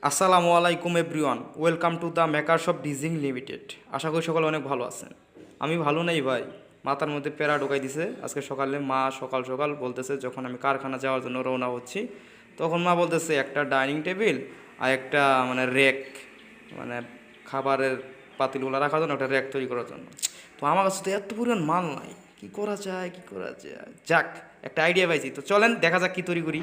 আসসালামু আলাইকুম everyone, welcome to the makers of Dizing limited. আশা করি সকলে অনেক ভালো আছেন। আমি ভালো নেই ভাই, মাথার মধ্যে প্যারা ঢোকাই দিছে। আজকে সকালে মা সকাল সকাল বলতেছে, যখন আমি কারখানা যাওয়ার জন্য রওনা হচ্ছি, তখন মা বলতেছে একটা ডাইনিং টেবিল আর একটা র্যাক, মানে খাবারের পাতিলগুলো রাখার জন্য একটা র্যাক তৈরি করার জন্য। তো আমার কাছে তো এত পরিমাণ মাল নাই, কী করা যায় কী করা যায়। যাক, একটা আইডিয়া পাইছি, তো চলেন দেখা যাক কী তৈরি করি।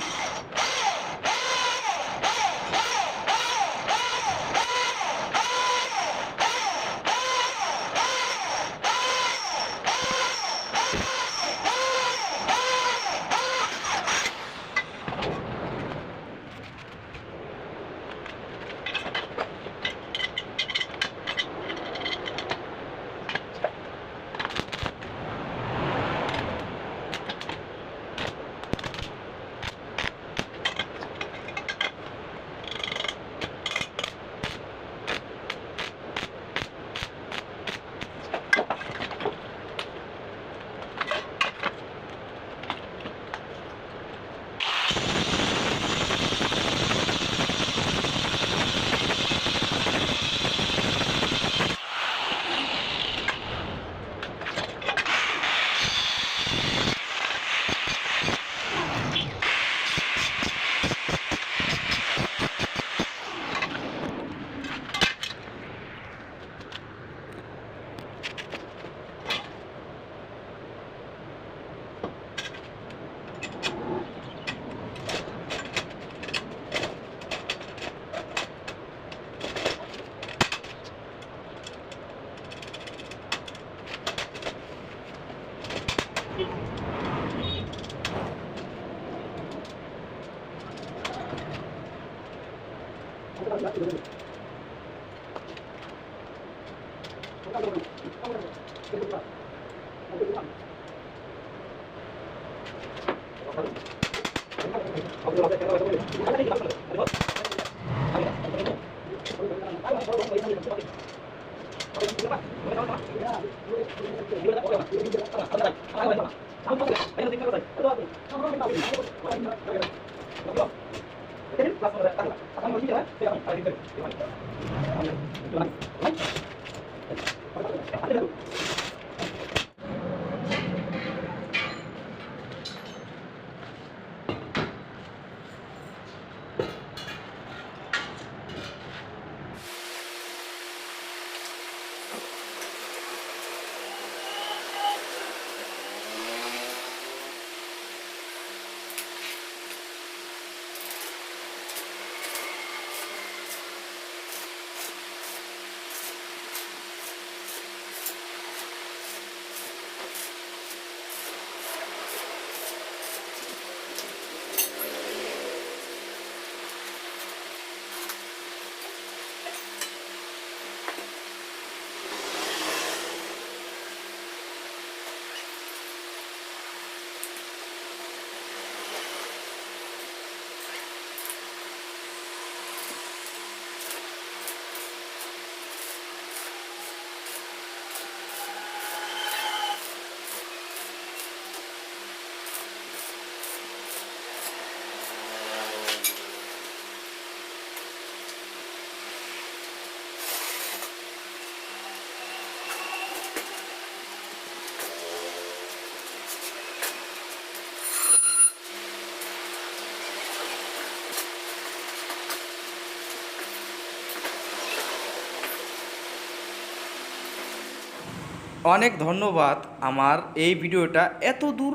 অনেক ধন্যবাদ আমার এই ভিডিওটা এত দূর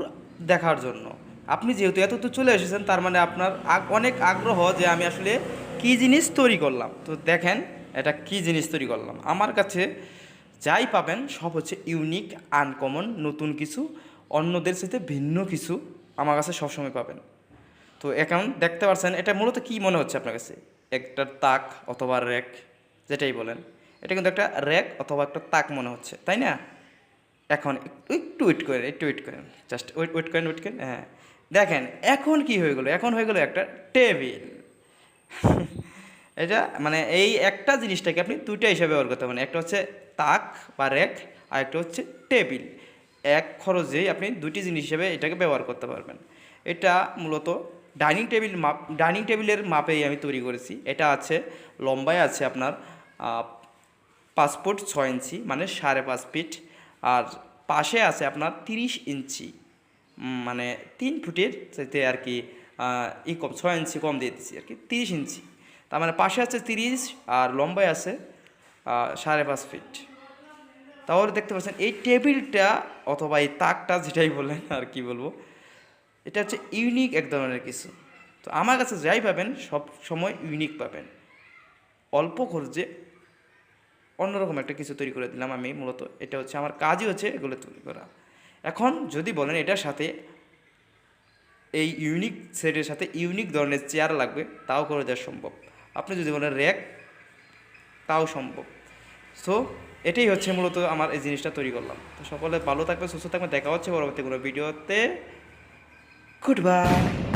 দেখার জন্য। আপনি যেহেতু এত দূর চলে এসেছেন, তার মানে আপনার অনেক আগ্রহ যে আমি আসলে কী জিনিস তৈরি করলাম। তো দেখেন এটা কী জিনিস তৈরি করলাম। আমার কাছে যাই পাবেন সব হচ্ছে ইউনিক, আনকমন, নতুন কিছু, অন্যদের সাথে ভিন্ন কিছু আমার কাছে সবসময় পাবেন। তো এখন দেখতে পাচ্ছেন এটা মূলত কী মনে হচ্ছে আপনার কাছে? একটা তাক অথবা র্যাক, যেটাই বলেন, এটা কিন্তু একটা র্যাক অথবা একটা তাক মনে হচ্ছে, তাই না? এখন একটু ওয়েট করেন, একটু ওয়েট করেন, জাস্ট ওয়েট করেন। হ্যাঁ, দেখেন এখন কি হয়ে গেলো, এখন হয়ে গেলো একটা টেবিল। এটা এই একটা জিনিসটাকে আপনি দুইটা হিসাবে ব্যবহার করতে পারেন। একটা হচ্ছে তাক বা র্যাক, আর একটা হচ্ছে টেবিল। এক খরচেই আপনি দুইটি জিনিস হিসেবে এটাকে ব্যবহার করতে পারবেন। এটা মূলত ডাইনিং টেবিলের মাপেই আমি তৈরি করেছি। এটা আছে লম্বায় আছে আপনার 5 ফুট 6 ইঞ্চি, মানে 5.5 ফিট। আর পাশে আছে আপনার 30 ইঞ্চি, মানে 3 ফুটের চাইতে আর কি কম, 6 ইঞ্চি কম দিয়ে দিচ্ছি আর কি, 30 ইঞ্চি। তার মানে পাশে আছে 30 আর লম্বায় আছে 5.5 ফিট। তাহলে দেখতে পাচ্ছেন এই টেবিলটা অথবা এই তাকটা, যেটাই বলেন আর কি বলবো, এটা হচ্ছে ইউনিক এক ধরনের কিছু। তো আমার কাছে যাই পাবেন সব সময় ইউনিক পাবেন। অল্প খরচে অন্যরকম একটা কিছু তৈরি করে দিলাম আমি। মূলত এটা হচ্ছে আমার কাজই হচ্ছে এগুলো তৈরি করা। এখন যদি বলেন এটার সাথে, এই ইউনিক সেটের সাথে ইউনিক ধরনের চেয়ার লাগবে, তাও করে দেওয়া সম্ভব। আপনি যদি বলেন র্যাক, তাও সম্ভব। সো এটাই হচ্ছে মূলত আমার এই জিনিসটা তৈরি করলাম। তো সকলে ভালো থাকবে, সুস্থ থাকবে, দেখা হচ্ছে পরবর্তী কোনো ভিডিওতে। Good bye.